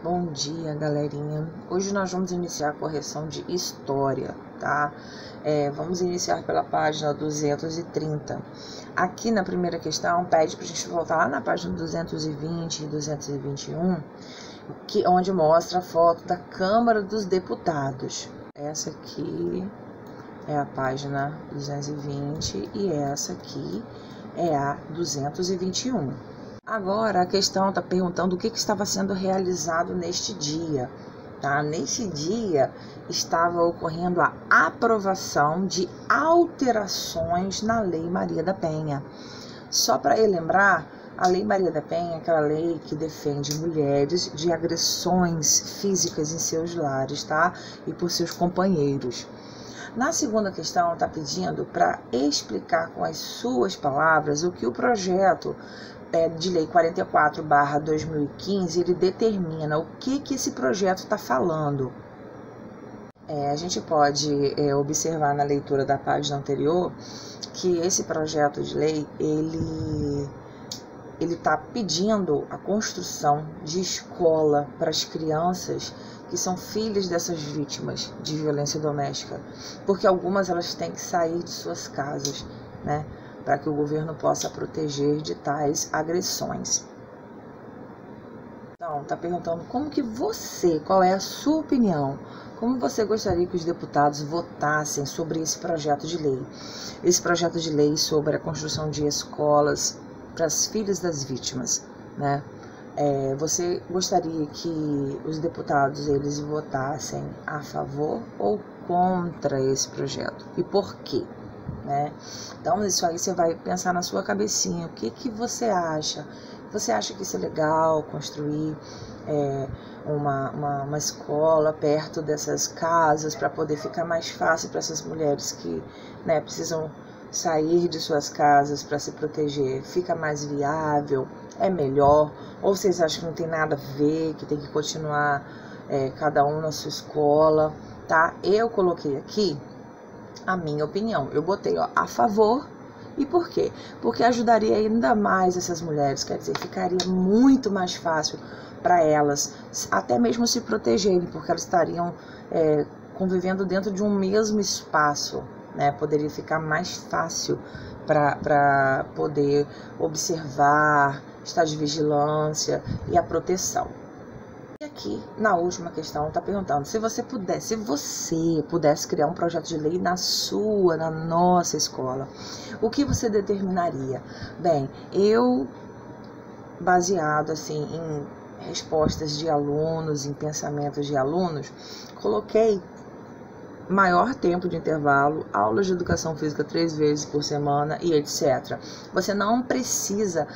Bom dia, galerinha. Hoje nós vamos iniciar a correção de história, tá? Vamos iniciar pela página 230. Aqui na primeira questão, pede pra gente voltar lá na página 220 e 221, onde mostra a foto da Câmara dos Deputados. Essa aqui é a página 220 e essa aqui é a 221. Agora a questão está perguntando o que estava sendo realizado neste dia. Tá? Neste dia estava ocorrendo a aprovação de alterações na Lei Maria da Penha. Só para relembrar, a Lei Maria da Penha é aquela lei que defende mulheres de agressões físicas em seus lares, tá? E por seus companheiros. Na segunda questão, está pedindo para explicar com as suas palavras o que o projeto de lei 44/2015, ele determina o que esse projeto está falando. A gente pode observar na leitura da página anterior que esse projeto de lei, ele está pedindo a construção de escola para as crianças que são filhas dessas vítimas de violência doméstica, porque algumas elas têm que sair de suas casas, né, para que o governo possa proteger de tais agressões. Então, está perguntando qual é a sua opinião? Como você gostaria que os deputados votassem sobre esse projeto de lei? Esse projeto de lei sobre a construção de escolas para as filhas das vítimas, né? Você gostaria que os deputados eles votassem a favor ou contra esse projeto? E por quê? Né? Então, isso aí você vai pensar na sua cabecinha. O que você acha? Você acha que isso é legal, construir uma escola perto dessas casas para poder ficar mais fácil para essas mulheres que, né, precisam sair de suas casas para se proteger? Fica mais viável? É melhor? Ou vocês acham que não tem nada a ver, que tem que continuar cada um na sua escola? Tá? Eu coloquei aqui a minha opinião. Eu botei a favor. E por quê? Porque ajudaria ainda mais essas mulheres, quer dizer, ficaria muito mais fácil para elas, até mesmo se protegerem, porque elas estariam convivendo dentro de um mesmo espaço, né? Poderia ficar mais fácil para poder observar, estar de vigilância e a proteção. E aqui, na última questão, está perguntando se você pudesse criar um projeto de lei na nossa escola, o que você determinaria? Bem, eu, baseado assim em respostas de alunos, em pensamentos de alunos, coloquei maior tempo de intervalo, aulas de educação física 3 vezes por semana e etc. Você não precisa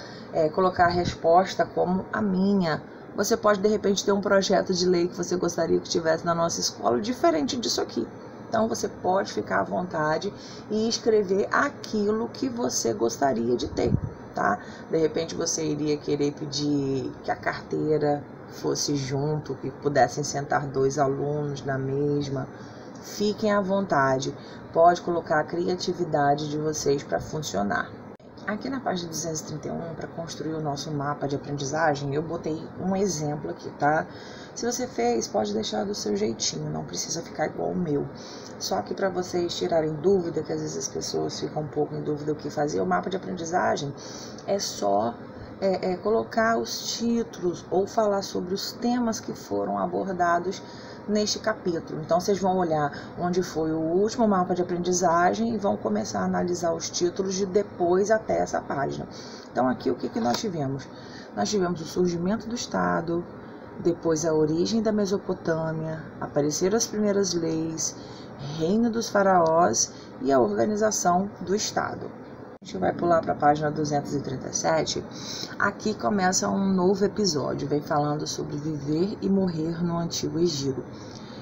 colocar a resposta como a minha. Você pode, de repente, ter um projeto de lei que você gostaria que tivesse na nossa escola diferente disso aqui. Então, você pode ficar à vontade e escrever aquilo que você gostaria de ter, tá? De repente, você iria querer pedir que a carteira fosse junto, que pudessem sentar 2 alunos na mesma. Fiquem à vontade. Pode colocar a criatividade de vocês para funcionar. Aqui na página 231, para construir o nosso mapa de aprendizagem, eu botei um exemplo aqui, tá? Se você fez, pode deixar do seu jeitinho, não precisa ficar igual o meu. Só que para vocês tirarem dúvida, que às vezes as pessoas ficam um pouco em dúvida o que fazer, o mapa de aprendizagem é só colocar os títulos ou falar sobre os temas que foram abordados neste capítulo. Então, vocês vão olhar onde foi o último mapa de aprendizagem e vão começar a analisar os títulos de depois até essa página. Então, aqui o que nós tivemos? Nós tivemos o surgimento do Estado, depois a origem da Mesopotâmia, apareceram as primeiras leis, reino dos faraós e a organização do Estado. A gente vai pular para a página 237. Aqui começa um novo episódio, vem falando sobre viver e morrer no Antigo Egito.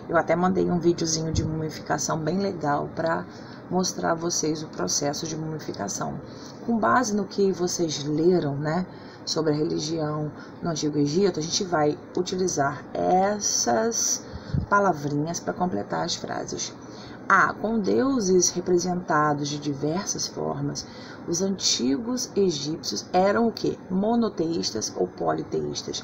Eu até mandei um videozinho de mumificação bem legal para mostrar a vocês o processo de mumificação. Com base no que vocês leram, né, sobre a religião no Antigo Egito, a gente vai utilizar essas palavrinhas para completar as frases. Com deuses representados de diversas formas, os antigos egípcios eram o quê? Monoteístas ou politeístas.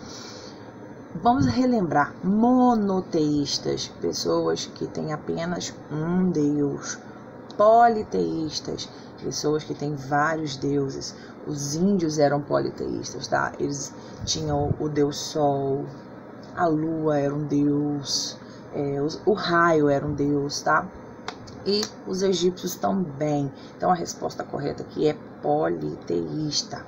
Vamos relembrar, monoteístas, pessoas que têm apenas um Deus. Politeístas, pessoas que têm vários deuses. Os índios eram politeístas, tá? Eles tinham o deus Sol, a lua era um deus, o raio era um deus, tá? E os egípcios também. Então a resposta correta aqui é politeísta.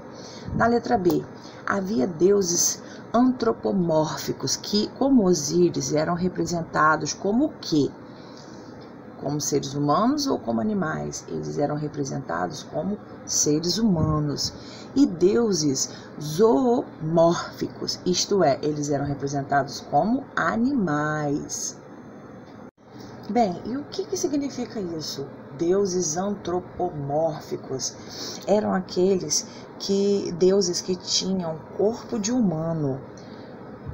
Na letra B, havia deuses antropomórficos que, como Osíris, eram representados como o quê? Como seres humanos ou como animais? Eles eram representados como seres humanos. E deuses zoomórficos, isto é, eles eram representados como animais. Bem, e o que significa isso? Deuses antropomórficos eram aqueles deuses que tinham corpo de humano.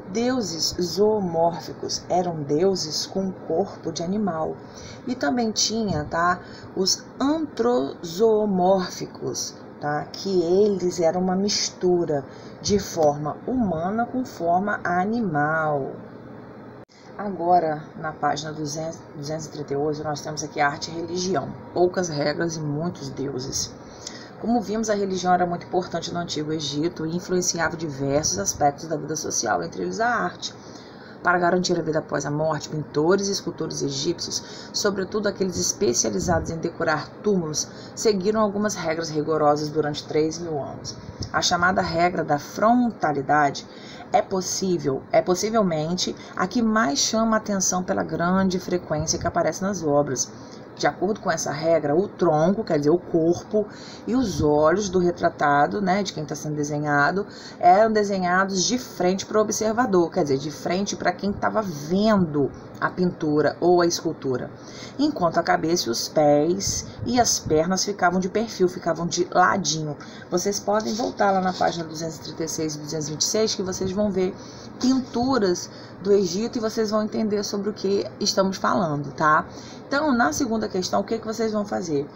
Deuses zoomórficos eram deuses com corpo de animal. E também tinha, tá, os antrozoomórficos, tá, que eles eram uma mistura de forma humana com forma animal. Agora, na página 238, nós temos aqui a arte e religião. Poucas regras e muitos deuses. Como vimos, a religião era muito importante no Antigo Egito e influenciava diversos aspectos da vida social, entre eles a arte. Para garantir a vida após a morte, pintores e escultores egípcios, sobretudo aqueles especializados em decorar túmulos, seguiram algumas regras rigorosas durante 3.000 anos. A chamada regra da frontalidade é possivelmente a que mais chama a atenção pela grande frequência que aparece nas obras. De acordo com essa regra, o tronco, quer dizer, o corpo, e os olhos do retratado, né, de quem está sendo desenhado, eram desenhados de frente para o observador, quer dizer, de frente para quem estava vendo a pintura ou a escultura. Enquanto a cabeça, os pés e as pernas ficavam de perfil, ficavam de ladinho. Vocês podem voltar lá na página 236 e 226, que vocês vão ver pinturas do Egito e vocês vão entender sobre o que estamos falando, tá? Então, na segunda questão, o que vocês vão fazer?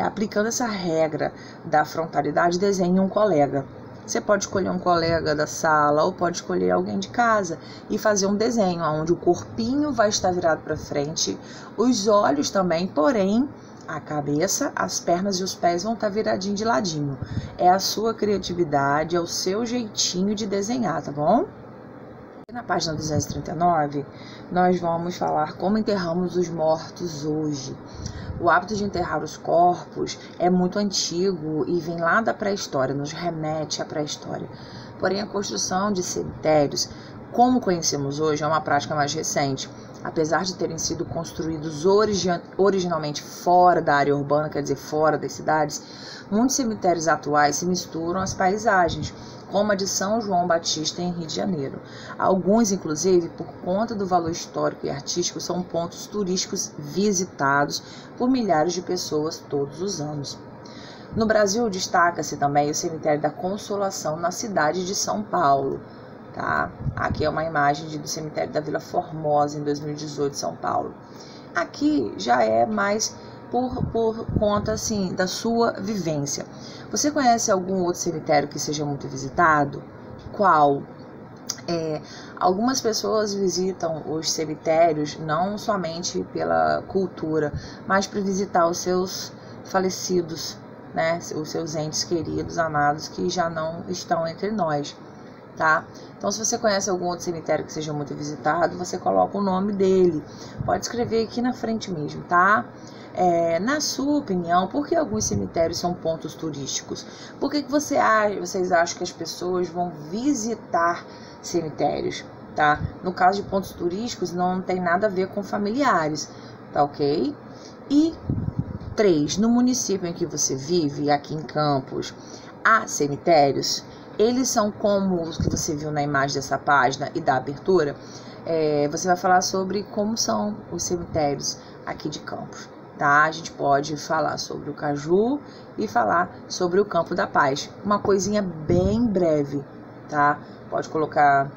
Aplicando essa regra da frontalidade, desenhe um colega. Você pode escolher um colega da sala ou pode escolher alguém de casa e fazer um desenho onde o corpinho vai estar virado para frente, os olhos também, porém a cabeça, as pernas e os pés vão estar viradinho de ladinho. É a sua criatividade, é o seu jeitinho de desenhar, tá bom? Na página 239, nós vamos falar como enterramos os mortos hoje. O hábito de enterrar os corpos é muito antigo e vem lá da pré-história, nos remete à pré-história. Porém, a construção de cemitérios, como conhecemos hoje, é uma prática mais recente. Apesar de terem sido construídos originalmente fora da área urbana, quer dizer, fora das cidades, muitos cemitérios atuais se misturam às paisagens, como a de São João Batista, em Rio de Janeiro. Alguns, inclusive, por conta do valor histórico e artístico, são pontos turísticos visitados por milhares de pessoas todos os anos. No Brasil, destaca-se também o cemitério da Consolação, na cidade de São Paulo. Tá? Aqui é uma imagem do cemitério da Vila Formosa, em 2018, São Paulo. Aqui já é mais por conta, assim, da sua vivência. Você conhece algum outro cemitério que seja muito visitado? Qual? Algumas pessoas visitam os cemitérios não somente pela cultura, mas para visitar os seus falecidos, né? Os seus entes queridos, amados, que já não estão entre nós. Tá? Então, se você conhece algum outro cemitério que seja muito visitado, você coloca o nome dele. Pode escrever aqui na frente mesmo, tá? Na sua opinião, por que alguns cemitérios são pontos turísticos? Por que vocês acham que as pessoas vão visitar cemitérios? Tá? No caso de pontos turísticos, não tem nada a ver com familiares, tá ok? E 3, no município em que você vive, aqui em Campos, há cemitérios? Eles são como os que você viu na imagem dessa página e da abertura. Você vai falar sobre como são os cemitérios aqui de Campos, tá? A gente pode falar sobre o Caju e falar sobre o Campo da Paz. Uma coisinha bem breve, tá? Pode colocar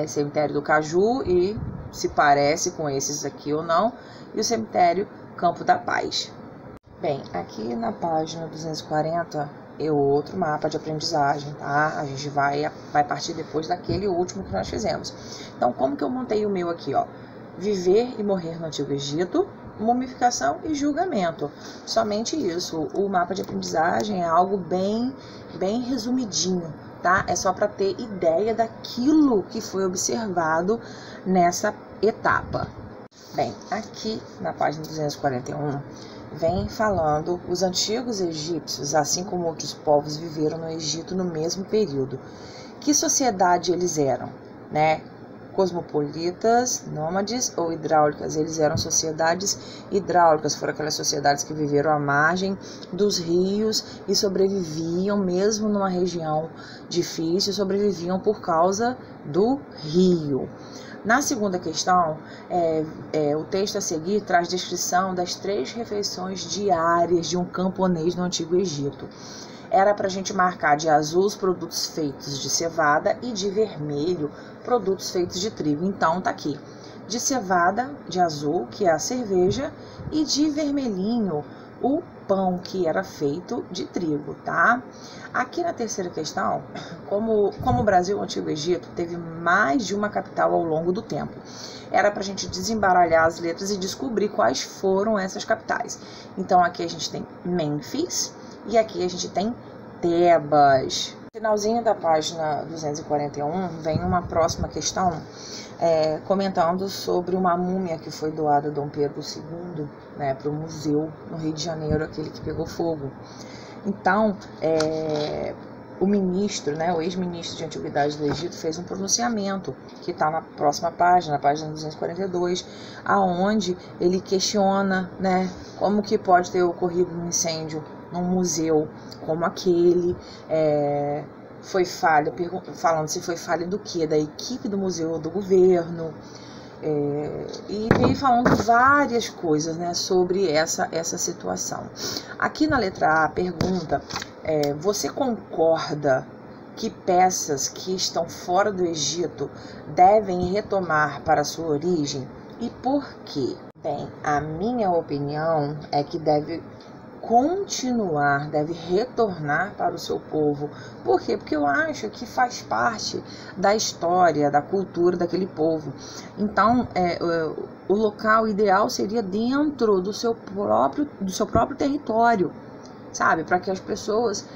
cemitério do Caju e se parece com esses aqui ou não. E o cemitério Campo da Paz. Bem, aqui na página 240... outro mapa de aprendizagem, tá? A gente vai partir depois daquele último que nós fizemos. Então, como que eu montei o meu aqui, ó? Viver e morrer no Antigo Egito, mumificação e julgamento. Somente isso. O mapa de aprendizagem é algo bem resumidinho, tá? É só para ter ideia daquilo que foi observado nessa etapa. Bem, aqui na página 241, vem falando: os antigos egípcios, assim como outros povos, viveram no Egito no mesmo período. Que sociedade eles eram, né? Cosmopolitas, nômades ou hidráulicas? Eles eram sociedades hidráulicas, foram aquelas sociedades que viveram à margem dos rios e sobreviviam, mesmo numa região difícil, sobreviviam por causa do rio. Na segunda questão, o texto a seguir traz descrição das 3 refeições diárias de um camponês no Antigo Egito. Era para a gente marcar de azul os produtos feitos de cevada e de vermelho produtos feitos de trigo. Então, tá aqui. De cevada, de azul, que é a cerveja, e de vermelhinho, o pão, que era feito de trigo, tá? Aqui na terceira questão, como o Brasil, o Antigo Egito, teve mais de uma capital ao longo do tempo. Era para a gente desembaralhar as letras e descobrir quais foram essas capitais. Então, aqui a gente tem Mênfis e aqui a gente tem Tebas. No finalzinho da página 241, vem uma próxima questão comentando sobre uma múmia que foi doada a Dom Pedro II, né, para o museu no Rio de Janeiro, aquele que pegou fogo. Então, o ministro, né, o ex-ministro de Antiguidades do Egito, fez um pronunciamento que está na próxima página, na página 242, aonde ele questiona, né, como que pode ter ocorrido um incêndio num museu como aquele. Foi falha, falando se foi falha do quê? Da equipe do museu ou do governo. E veio falando várias coisas, né, sobre essa situação. Aqui na letra A pergunta: você concorda que peças que estão fora do Egito devem retomar para sua origem? E por quê? Bem, a minha opinião é que deve continuar, deve retornar para o seu povo. Por quê? Porque eu acho que faz parte da história, da cultura daquele povo. Então, o local ideal seria dentro do seu próprio território, sabe? Para que as pessoas,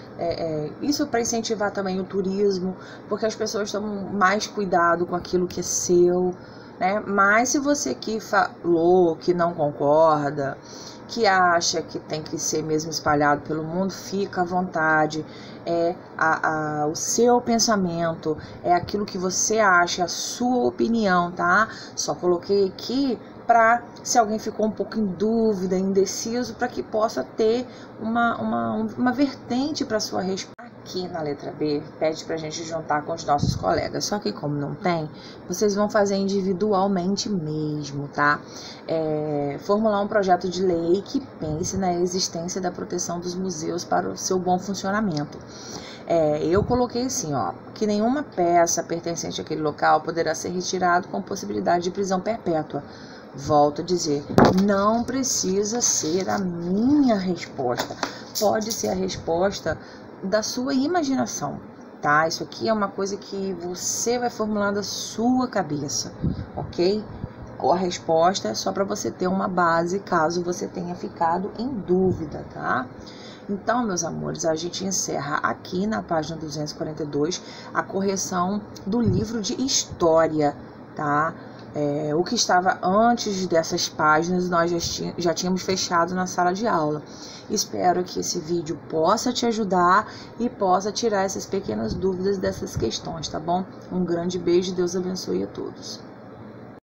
isso para incentivar também o turismo, porque as pessoas tomam mais cuidado com aquilo que é seu, né? Mas se você que falou que não concorda, que acha que tem que ser mesmo espalhado pelo mundo, fica à vontade. O seu pensamento, é aquilo que você acha, a sua opinião, tá? Só coloquei aqui para, se alguém ficou um pouco em dúvida, indeciso, para que possa ter uma vertente para sua resposta. Aqui na letra B, pede para a gente juntar com os nossos colegas, só que como não tem, vocês vão fazer individualmente mesmo, tá? Formular um projeto de lei que pense na existência da proteção dos museus para o seu bom funcionamento. Eu coloquei assim, ó, que nenhuma peça pertencente àquele local poderá ser retirada com possibilidade de prisão perpétua. Volto a dizer, não precisa ser a minha resposta, pode ser a resposta da sua imaginação, tá? Isso aqui é uma coisa que você vai formular da sua cabeça, ok? Ou a resposta é só para você ter uma base, caso você tenha ficado em dúvida, tá? Então, meus amores, a gente encerra aqui na página 242 a correção do livro de história, tá? O que estava antes dessas páginas nós já tínhamos fechado na sala de aula. Espero que esse vídeo possa te ajudar e possa tirar essas pequenas dúvidas dessas questões, tá bom? Um grande beijo e Deus abençoe a todos.